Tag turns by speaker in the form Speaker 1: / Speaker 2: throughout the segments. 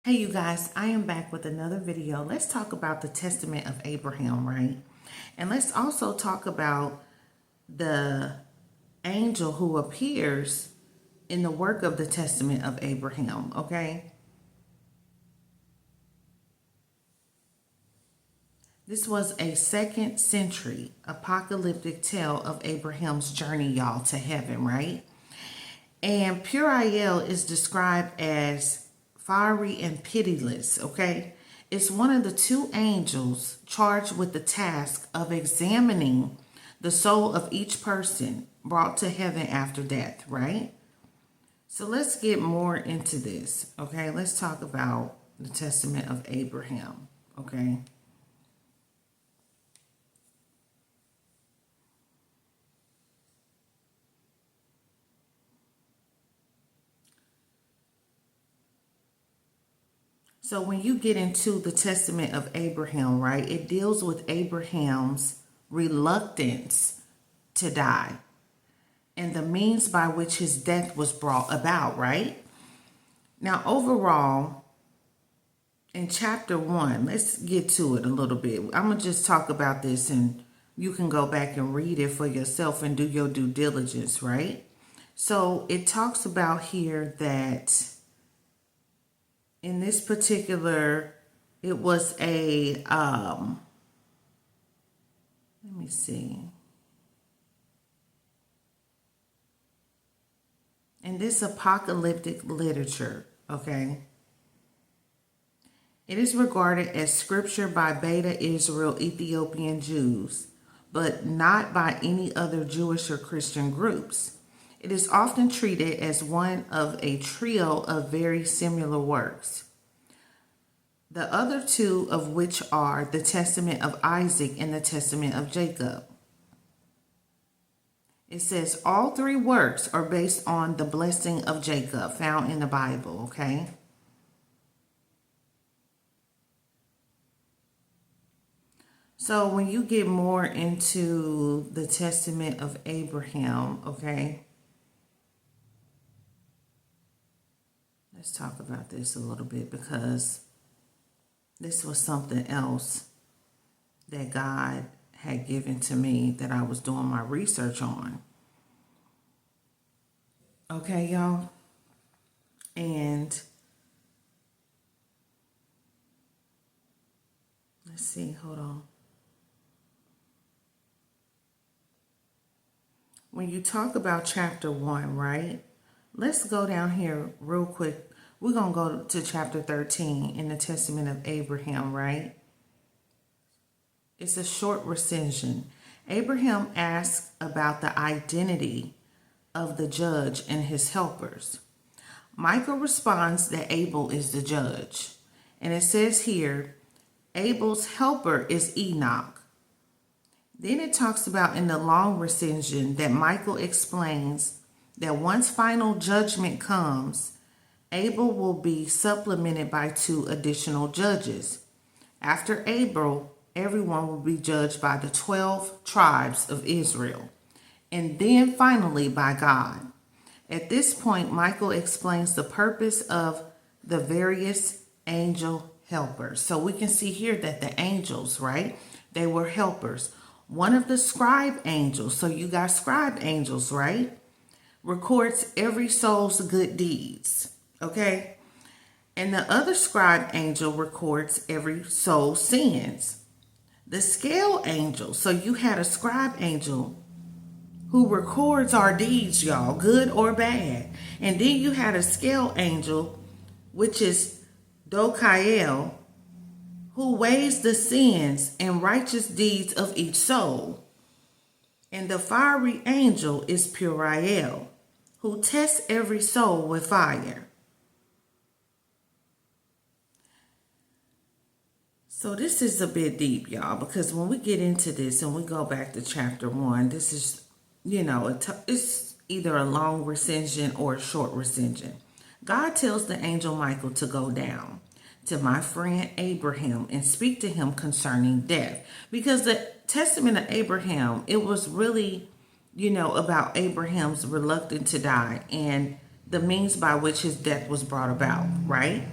Speaker 1: Hey you guys, I am back with another video. Let's talk about the testament of Abraham, right? And let's also talk about the angel who appears in the work of the testament of Abraham, okay? This was a 2nd century apocalyptic tale of Abraham's journey, y'all, to heaven, right? And Puriel is described as fiery and pitiless, okay? It's one of the 2 angels charged with the task of examining the soul of each person brought to heaven after death, right? So let's get more into this, okay? Let's talk about the testament of Abraham, okay? So when you get into the testament of Abraham, right, it deals with Abraham's reluctance to die and the means by which his death was brought about, right? Now, overall, in chapter 1, let's get to it a little bit. I'm going to just talk about this and you can go back and read it for yourself and do your due diligence, right? So it talks about here that in this particular, it was a, let me see. In this apocalyptic literature, okay, it is regarded as scripture by Beta Israel Ethiopian Jews, but not by any other Jewish or Christian groups. It is often treated as one of a trio of very similar works, the other 2 of which are the Testament of Isaac and the Testament of Jacob. It says all 3 works are based on the blessing of Jacob found in the Bible, okay? So when you get more into the testament of Abraham, okay? Let's talk about this a little bit because this was something else that God had given to me that I was doing my research on. Okay, y'all? And let's see, hold on. When you talk about chapter 1, right? Let's go down here real quick. We're going to go to chapter 13 in the Testament of Abraham, right? It's a short recension. Abraham asks about the identity of the judge and his helpers. Michael responds that Abel is the judge. And it says here, Abel's helper is Enoch. Then it talks about in the long recension that Michael explains that once final judgment comes, Abel will be supplemented by 2 additional judges. After Abel, everyone will be judged by the 12 tribes of Israel, and then finally by God. At this point, Michael explains the purpose of the various angel helpers. So we can see here that the angels, right, they were helpers. One of the scribe angels, so you got scribe angels, right, records every soul's good deeds, okay? And the other scribe angel records every soul's sins. The scale angel, so you had a scribe angel who records our deeds, y'all, good or bad. And then you had a scale angel, which is Dokael, who weighs the sins and righteous deeds of each soul. And the fiery angel is Puriel, who tests every soul with fire. So this is a bit deep, y'all, because when we get into this and we go back to chapter 1, this is, you know, it's either a long recension or a short recension. God tells the angel Michael to go down to my friend Abraham and speak to him concerning death. Because the testament of Abraham, it was really, you know, about Abraham's reluctance to die and the means by which his death was brought about, right?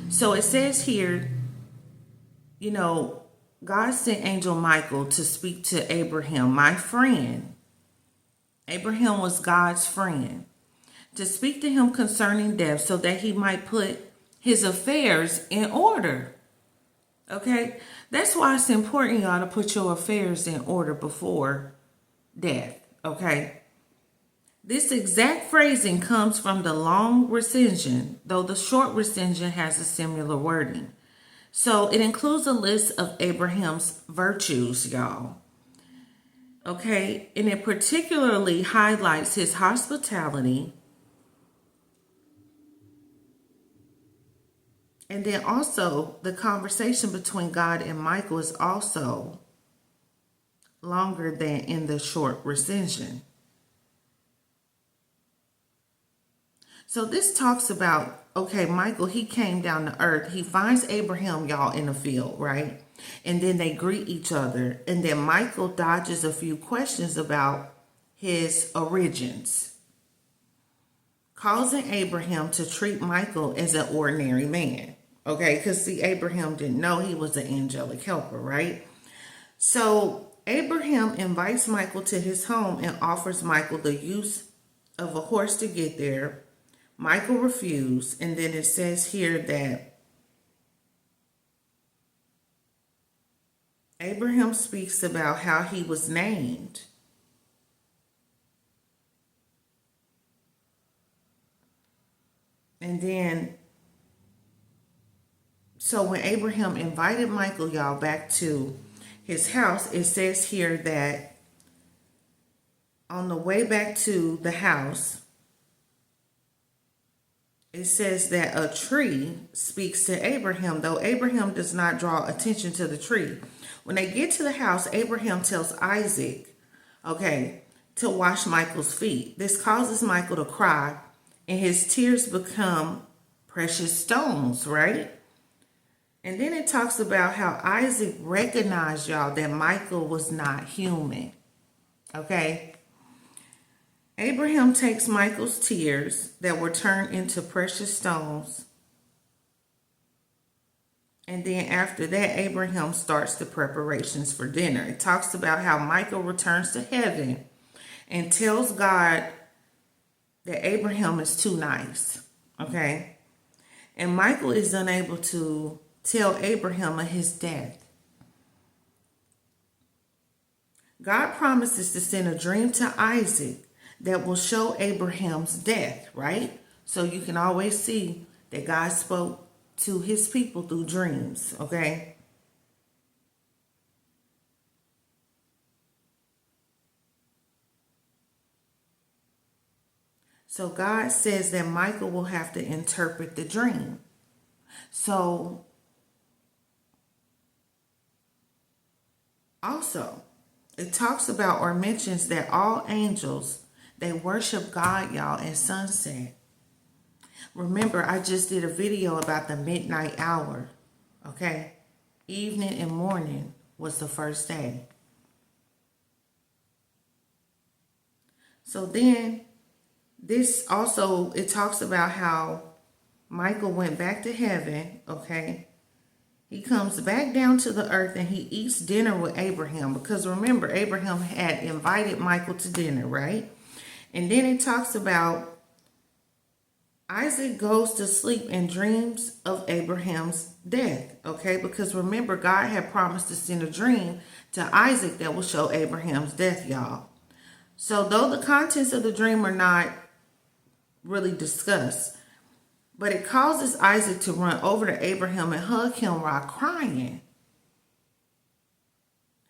Speaker 1: So it says here, you know, God sent angel Michael to speak to Abraham, my friend. Abraham was God's friend, to speak to him concerning death so that he might put his affairs in order. Okay? That's why it's important, y'all, to put your affairs in order before death. Okay? This exact phrasing comes from the long recension, though the short recension has a similar wording. So it includes a list of Abraham's virtues, y'all. Okay? And it particularly highlights his hospitality. And then also the conversation between God and Michael is also longer than in the short recension. So this talks about, okay, Michael, he came down to earth. He finds Abraham, y'all, in the field, right? And then they greet each other. And then Michael dodges a few questions about his origins, causing Abraham to treat Michael as an ordinary man. Okay, because see, Abraham didn't know he was an angelic helper, right? So Abraham invites Michael to his home and offers Michael the use of a horse to get there. Michael refused, and then it says here that Abraham speaks about how he was named. And then, so when Abraham invited Michael, y'all, back to his house, it says here that on the way back to the house, it says that a tree speaks to Abraham, though Abraham does not draw attention to the tree. When they get to the house, Abraham tells Isaac, okay, to wash Michael's feet. This causes Michael to cry, and his tears become precious stones, right? And then it talks about how Isaac recognized, y'all, that Michael was not human, okay? Abraham takes Michael's tears that were turned into precious stones. And then after that, Abraham starts the preparations for dinner. It talks about how Michael returns to heaven and tells God that Abraham is too nice. Okay? And Michael is unable to tell Abraham of his death. God promises to send a dream to Isaac that will show Abraham's death, right? So you can always see that God spoke to his people through dreams, okay? So God says that Michael will have to interpret the dream. So also, it talks about or mentions that all angels, they worship God, y'all, at sunset. Remember, I just did a video about the midnight hour, okay? Evening and morning was the first day. So then, this also, it talks about how Michael went back to heaven, okay? He comes back down to the earth and he eats dinner with Abraham. Because remember, Abraham had invited Michael to dinner, right? And then it talks about Isaac goes to sleep and dreams of Abraham's death, okay? Because remember, God had promised to send a dream to Isaac that will show Abraham's death, y'all. So though the contents of the dream are not really discussed, but it causes Isaac to run over to Abraham and hug him while crying,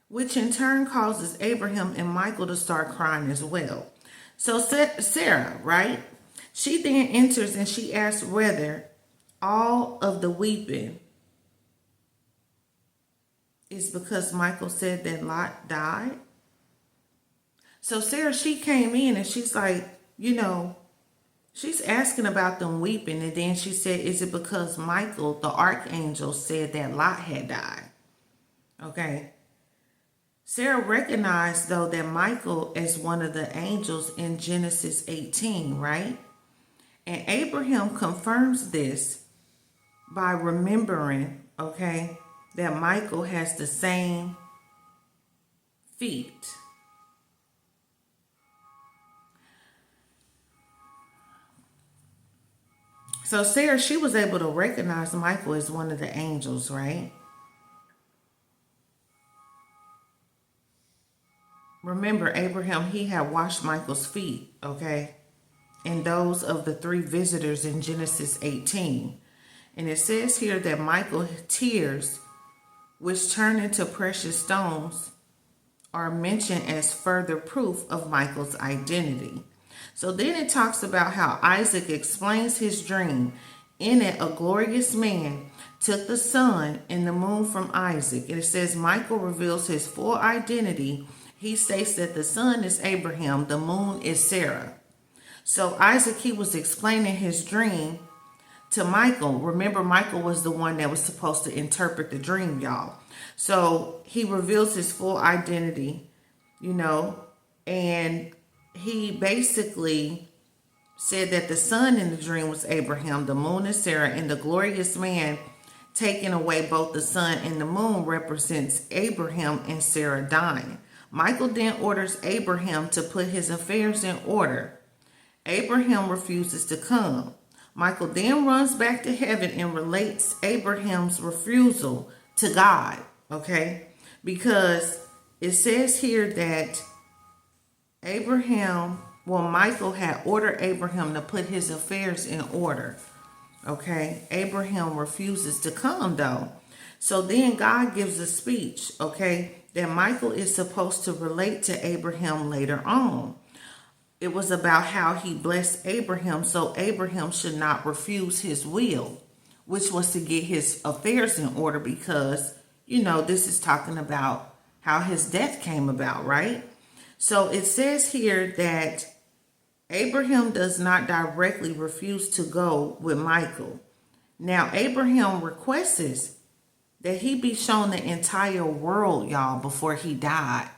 Speaker 1: which in turn causes Abraham and Michael to start crying as well. So Sarah, right? She then enters and she asks whether all of the weeping is because Michael said that Lot died. So Sarah, she came in and she's like, you know, she's asking about them weeping. And then she said, is it because Michael, the archangel, said that Lot had died? Okay. Sarah recognized, though, that Michael is one of the angels in Genesis 18, right? And Abraham confirms this by remembering, okay, that Michael has the same feet. So Sarah, she was able to recognize Michael as one of the angels, right? Remember, Abraham, he had washed Michael's feet, okay? And those of the three visitors in Genesis 18. And it says here that Michael's tears, which turn into precious stones, are mentioned as further proof of Michael's identity. So then it talks about how Isaac explains his dream. In it, a glorious man took the sun and the moon from Isaac. And it says Michael reveals his full identity. He states that the sun is Abraham, the moon is Sarah. So Isaac, he was explaining his dream to Michael. Remember, Michael was the one that was supposed to interpret the dream, y'all. So he reveals his full identity, and he basically said that the sun in the dream was Abraham, the moon is Sarah, and the glorious man taking away both the sun and the moon represents Abraham and Sarah dying. Michael then orders Abraham to put his affairs in order. Abraham refuses to come. Michael then runs back to heaven and relates Abraham's refusal to God, okay? Because it says here that Michael had ordered Abraham to put his affairs in order, okay? Abraham refuses to come, though. So then God gives a speech, okay, that Michael is supposed to relate to Abraham later on. It was about how he blessed Abraham so Abraham should not refuse his will, which was to get his affairs in order because, this is talking about how his death came about, right? So it says here that Abraham does not directly refuse to go with Michael. Now, Abraham requests that he be shown the entire world, y'all, before he died.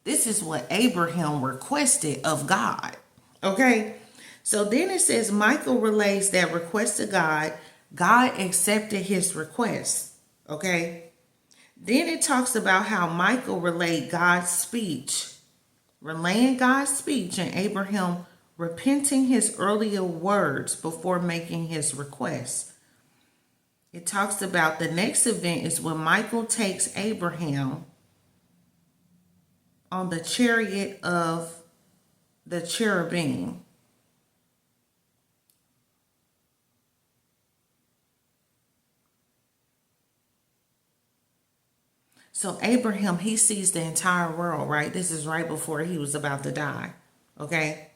Speaker 1: This is what Abraham requested of God. Okay? So then it says Michael relays that request to God. God accepted his request. Okay? Then it talks about how Michael relaying God's speech, and Abraham repenting his earlier words before making his request. It talks about the next event is when Michael takes Abraham on the chariot of the cherubim. So Abraham, he sees the entire world, right? This is right before he was about to die, okay?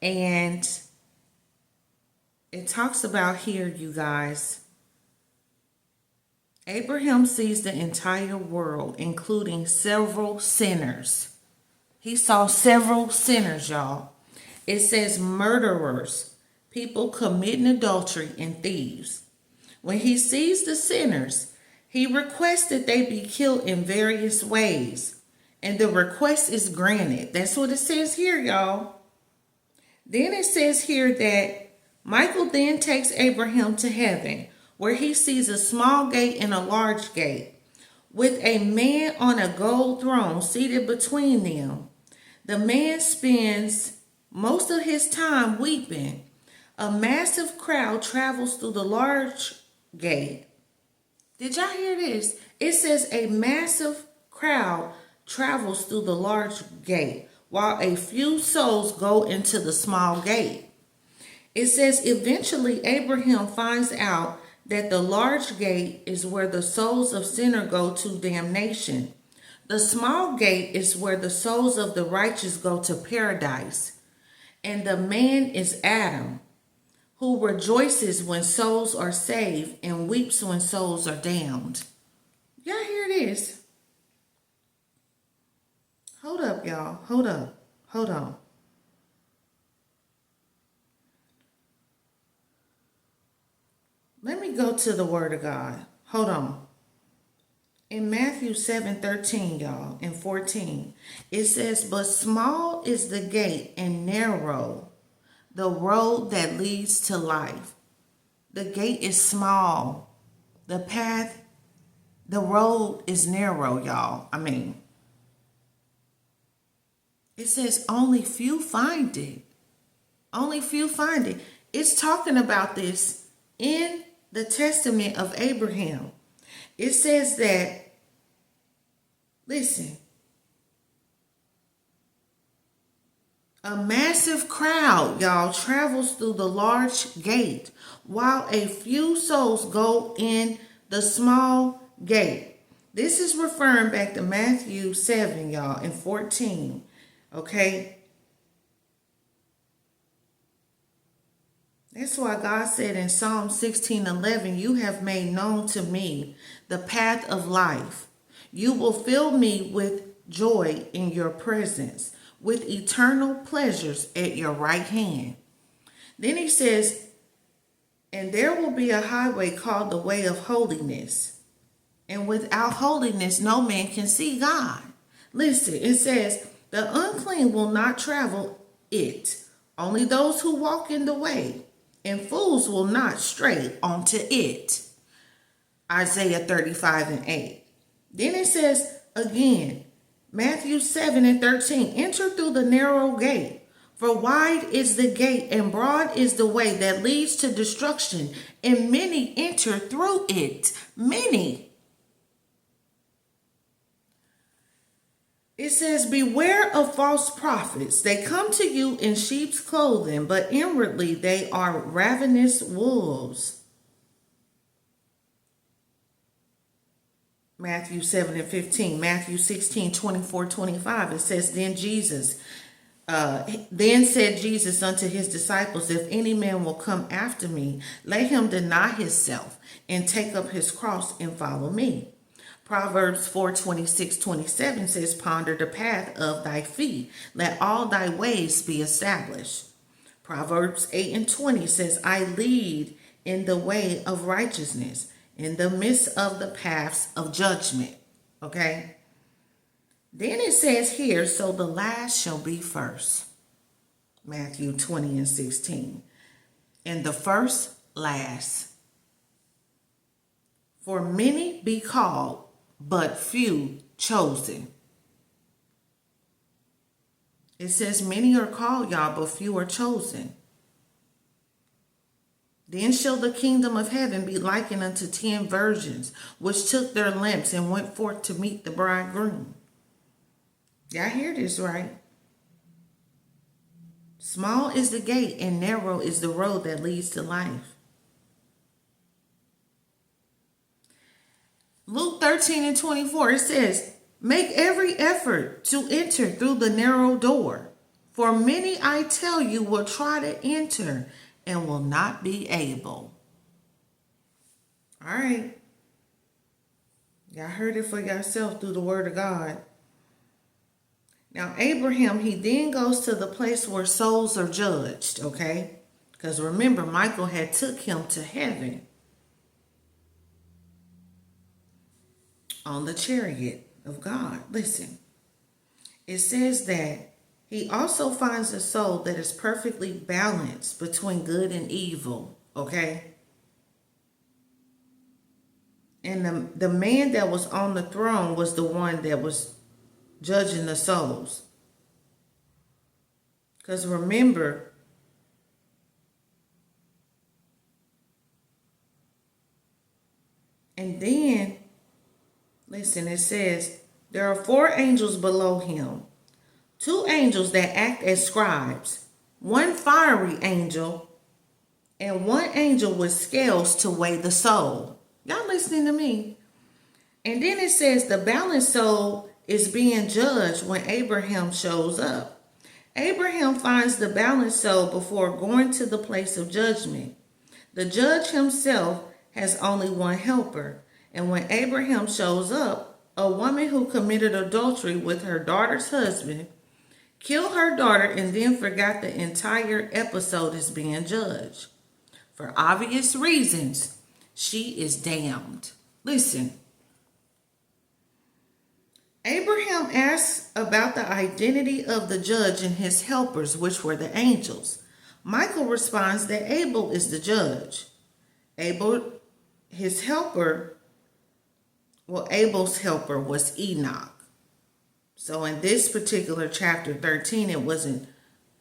Speaker 1: And it talks about here, you guys, Abraham sees the entire world, including several sinners. He saw several sinners, y'all. It says murderers, people committing adultery, and thieves. When he sees the sinners, he requests that they be killed in various ways. And the request is granted. That's what it says here, y'all. Then it says here that Michael then takes Abraham to heaven, where he sees a small gate and a large gate, with a man on a gold throne seated between them. The man spends most of his time weeping. A massive crowd travels through the large gate. Did y'all hear this? It says a massive crowd travels through the large gate, while a few souls go into the small gate. It says eventually Abraham finds out that the large gate is where the souls of sinners go to damnation. The small gate is where the souls of the righteous go to paradise. And the man is Adam, who rejoices when souls are saved and weeps when souls are damned. Y'all hear this? Hold up, y'all. Hold up. Hold on. Let me go to the Word of God. Hold on. In Matthew 7:13, y'all, and 14, it says, "But small is the gate and narrow the road that leads to life, The gate is small. The path, the road is narrow, y'all. It says only few find it. Only few find it. It's talking about this in the testament of Abraham. It says that, listen, a massive crowd, y'all, travels through the large gate, while a few souls go in the small gate. This is referring back to Matthew 7, y'all, and 14. Okay? That's why God said in Psalm 16:11, you have made known to me the path of life. You will fill me with joy in your presence, with eternal pleasures at your right hand. Then he says, and there will be a highway called the way of holiness. And without holiness, no man can see God. Listen, it says, the unclean will not travel it. Only those who walk in the way, and fools will not stray onto it. Isaiah 35:8. Then it says again, Matthew 7:13, enter through the narrow gate, for wide is the gate and broad is the way that leads to destruction, and many enter through it. Many. It says, beware of false prophets. They come to you in sheep's clothing, but inwardly they are ravenous wolves. Matthew 7:15. Matthew 16:24-25. It says, then said Jesus unto his disciples, if any man will come after me, let him deny himself and take up his cross and follow me. Proverbs 4:26-27 says, ponder the path of thy feet. Let all thy ways be established. Proverbs 8:20 says, I lead in the way of righteousness, in the midst of the paths of judgment. Okay? Then it says here, so the last shall be first. Matthew 20:16. And the first last. For many be called, but few chosen. It says many are called, y'all, but few are chosen. Then shall the kingdom of heaven be likened unto 10 virgins, which took their lamps and went forth to meet the bridegroom. Y'all hear this, right? Small is the gate and narrow is the road that leads to life. Luke 13:24, it says, make every effort to enter through the narrow door, for many, I tell you, will try to enter and will not be able. All right. Y'all heard it for yourself through the word of God. Now, Abraham, he then goes to the place where souls are judged, okay? Because remember, Michael had took him to heaven on the chariot of God. Listen, it says that he also finds a soul that is perfectly balanced between good and evil, okay? And the man that was on the throne was the one that was judging the souls. Because remember, and then, listen, it says, there are 4 angels below him, 2 angels that act as scribes, 1 fiery angel, and 1 angel with scales to weigh the soul. Y'all listening to me? And then it says the balanced soul is being judged when Abraham shows up. Abraham finds the balanced soul before going to the place of judgment. The judge himself has only 1 helper. And when Abraham shows up, a woman who committed adultery with her daughter's husband, killed her daughter, and then forgot the entire episode is being judged. For obvious reasons, she is damned. Listen. Abraham asks about the identity of the judge and his helpers, which were the angels. Michael responds that Abel is the judge. Abel, his helper, well, Abel's helper was Enoch. So in this particular chapter 13, it wasn't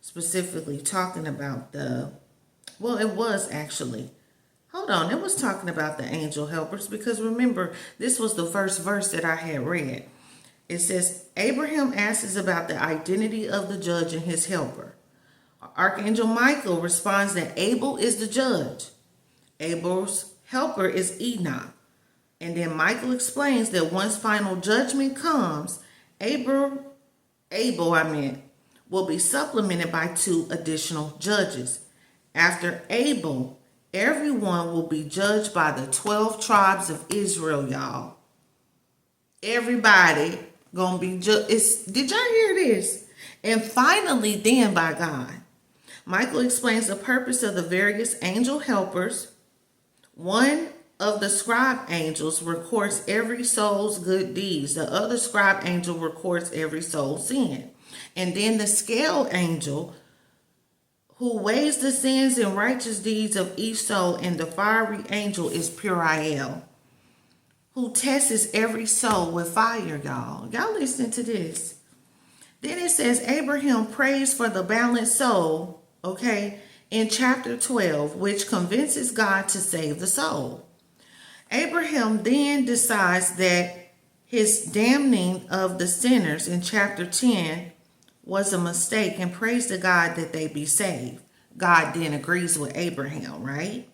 Speaker 1: specifically talking about well, it was actually. Hold on, it was talking about the angel helpers, because remember, this was the first verse that I had read. It says, Abraham asks about the identity of the judge and his helper. Archangel Michael responds that Abel is the judge. Abel's helper is Enoch. And then Michael explains that once final judgment comes, Abel will be supplemented by 2 additional judges. After Abel, everyone will be judged by the 12 tribes of Israel, y'all. Everybody gonna be judged. Did y'all hear this? And finally, then by God. Michael explains the purpose of the various angel helpers. One of the scribe angels records every soul's good deeds. The other scribe angel records every soul's sin. And then the scale angel, who weighs the sins and righteous deeds of each soul, and the fiery angel is Puriel, who tests every soul with fire, y'all. Y'all listen to this. Then it says Abraham prays for the balanced soul, okay, in chapter 12, which convinces God to save the soul. Abraham then decides that his damning of the sinners in chapter 10 was a mistake and prays to God that they be saved. God then agrees with Abraham, right?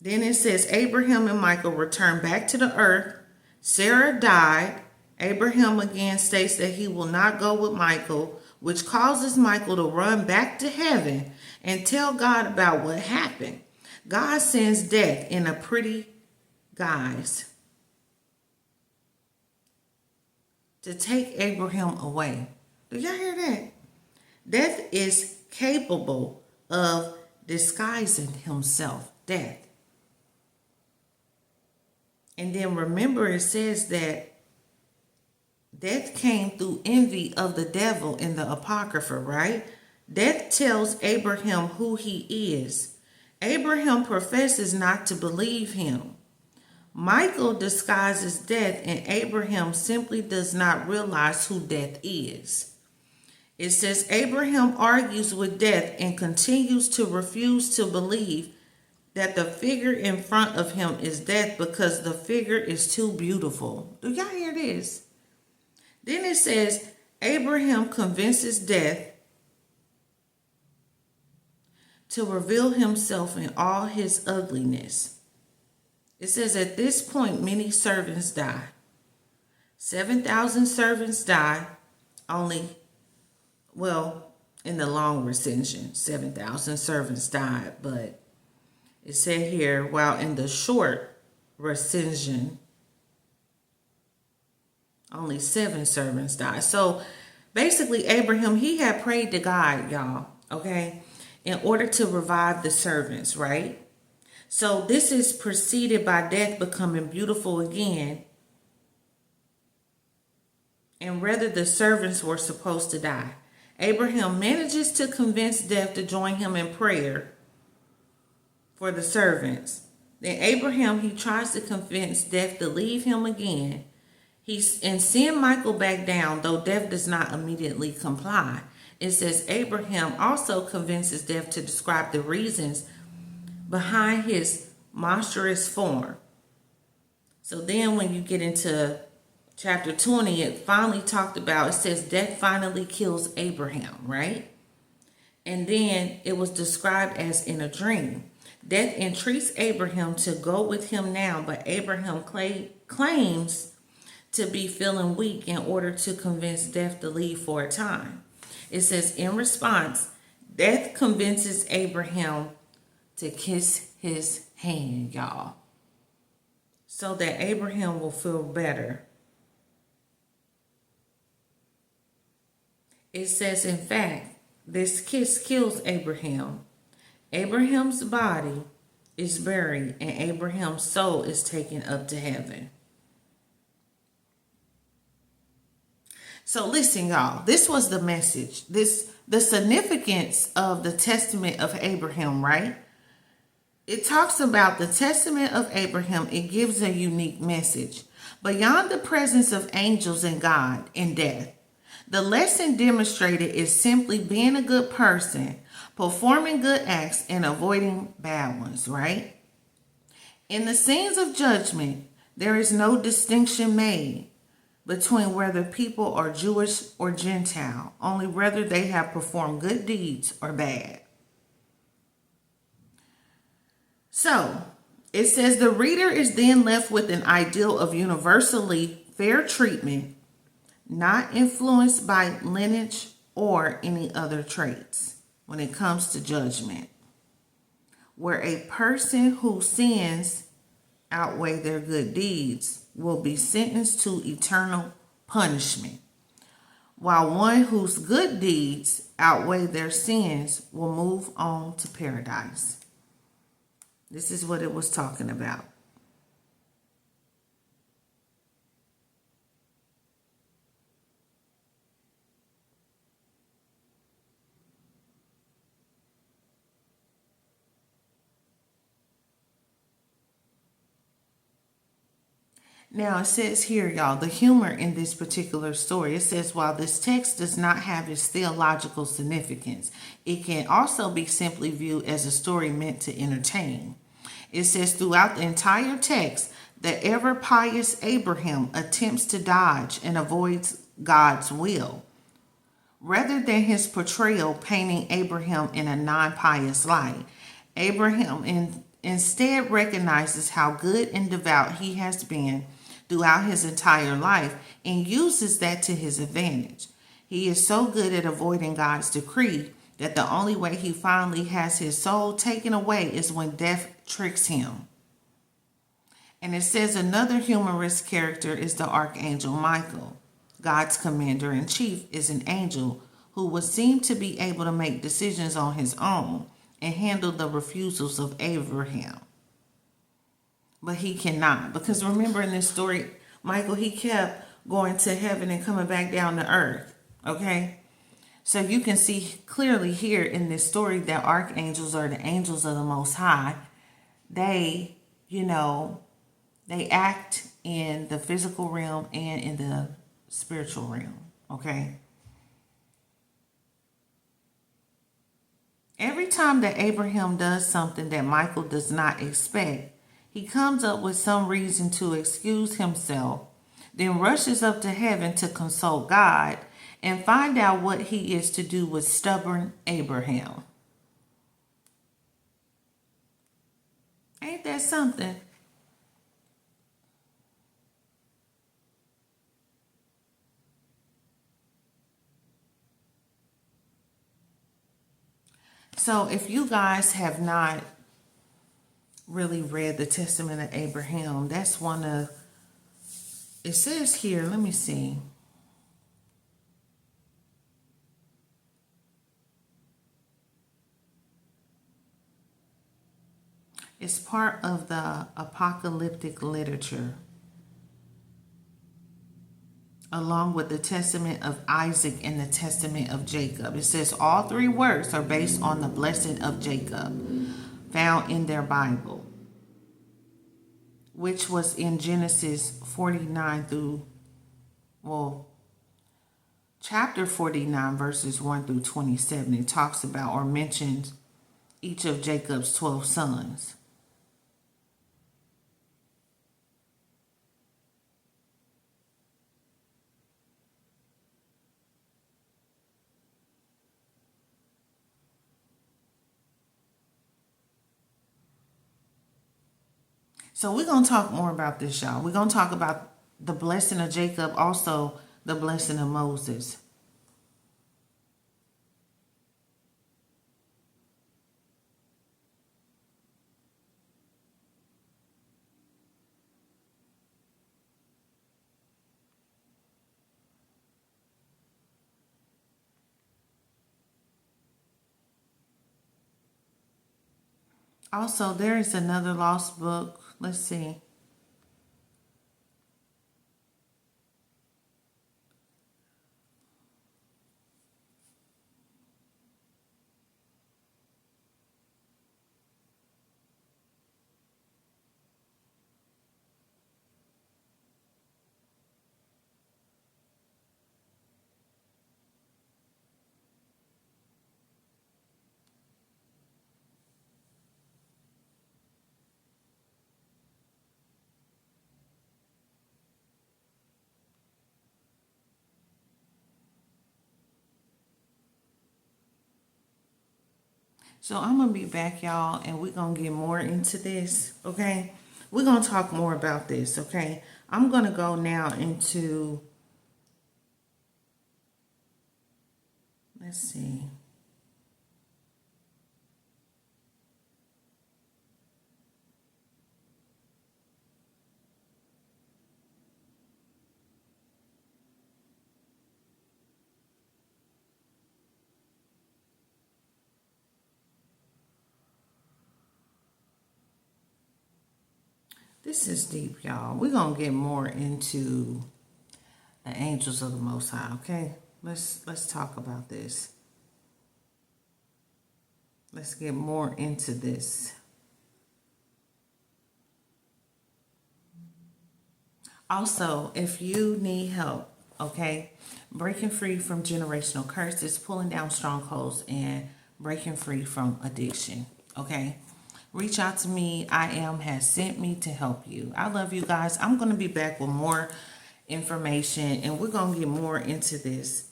Speaker 1: Then it says Abraham and Michael returned back to the earth. Sarah died. Abraham again states that he will not go with Michael, which causes Michael to run back to heaven and tell God about what happened. God sends death in a pretty guise to take Abraham away. Do y'all hear that? Death is capable of disguising himself. Death. And then remember, it says that death came through envy of the devil in the Apocrypha, right? Death tells Abraham who he is. Abraham professes not to believe him. Michael disguises death, and Abraham simply does not realize who death is. It says Abraham argues with death and continues to refuse to believe that the figure in front of him is death because the figure is too beautiful. Do y'all hear this? Then it says Abraham convinces death to reveal himself in all his ugliness. It says at this point, many servants die. 7,000 servants die. Only, well, in the long recension, 7,000 servants died. But it said here, while in the short recension, only 7 servants died. So basically, Abraham, he had prayed to God, y'all, okay, in order to revive the servants, right? So this is preceded by death becoming beautiful again. And rather, the servants were supposed to die. Abraham manages to convince death to join him in prayer for the servants. Then Abraham, he tries to convince death to leave him again. And send Michael back down, though death does not immediately comply. It says Abraham also convinces death to describe the reasons behind his monstrous form. So then when you get into chapter 20, it finally talked about, it says death finally kills Abraham, right? And then it was described as in a dream. Death entreats Abraham to go with him now, but Abraham claims to be feeling weak in order to convince death to leave for a time. It says in response, death convinces Abraham to kiss his hand, y'all, so that Abraham will feel better. It says, in fact, this kiss kills Abraham. Abraham's body is buried and Abraham's soul is taken up to heaven. So listen, y'all, this was the message. The significance of the testament of Abraham, right? it talks about the testament of Abraham. It gives a unique message. Beyond the presence of angels and God in death, the lesson demonstrated is simply being a good person, performing good acts, and avoiding bad ones, right? In the scenes of judgment, there is no distinction made between whether people are Jewish or Gentile, only whether they have performed good deeds or bad. So, it says the reader is then left with an ideal of universally fair treatment, not influenced by lineage or any other traits when it comes to judgment, where a person whose sins outweigh their good deeds will be sentenced to eternal punishment, while one whose good deeds outweigh their sins will move on to paradise. This is what it was talking about. Now it says here, y'all, the humor in this particular story. It says, while this text does not have its theological significance, it can also be simply viewed as a story meant to entertain. It says, throughout the entire text, the ever pious Abraham attempts to dodge and avoids God's will, rather than his portrayal painting Abraham in a non-pious light. Abraham instead recognizes how good and devout he has been throughout his entire life and uses that to his advantage. He is so good at avoiding God's decree that the only way he finally has his soul taken away is when death tricks him. And it says another humorous character is the Archangel Michael. God's commander-in-chief is an angel who would seem to be able to make decisions on his own and handle the refusals of Abraham. But he cannot, because remember in this story, Michael, he kept going to heaven and coming back down to earth, okay? So you can see clearly here in this story that archangels are the angels of the Most High. They, they act in the physical realm and in the spiritual realm, okay? Every time that Abraham does something that Michael does not expect, he comes up with some reason to excuse himself, then rushes up to heaven to consult God and find out what he is to do with stubborn Abraham. Ain't that something? So if you guys have not really read the Testament of Abraham, that's one of, it says here, let me see. It's part of the apocalyptic literature, along with the Testament of Isaac and the Testament of Jacob. It says all three works are based on the blessing of Jacob, found in their Bible, which was in Genesis 49 through, chapter 49, verses 1 through 27. It talks about or mentions each of Jacob's 12 sons. So we're going to talk more about this, y'all. We're going to talk about the blessing of Jacob, also the blessing of Moses. Also, there is another lost book. Let's see. So I'm going to be back, y'all, and we're going to get more into this, okay? We're going to talk more about this, okay? I'm going to go now into, let's see. This is deep, y'all. We're going to get more into the angels of the Most High, okay? Let's talk about this. Let's get more into this. Also, if you need help, okay, breaking free from generational curses, pulling down strongholds, and breaking free from addiction, okay, reach out to me. I am has sent me to help you. I love you guys. I'm going to be back with more information, and we're going to get more into this.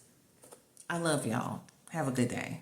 Speaker 1: I love y'all. Have a good day.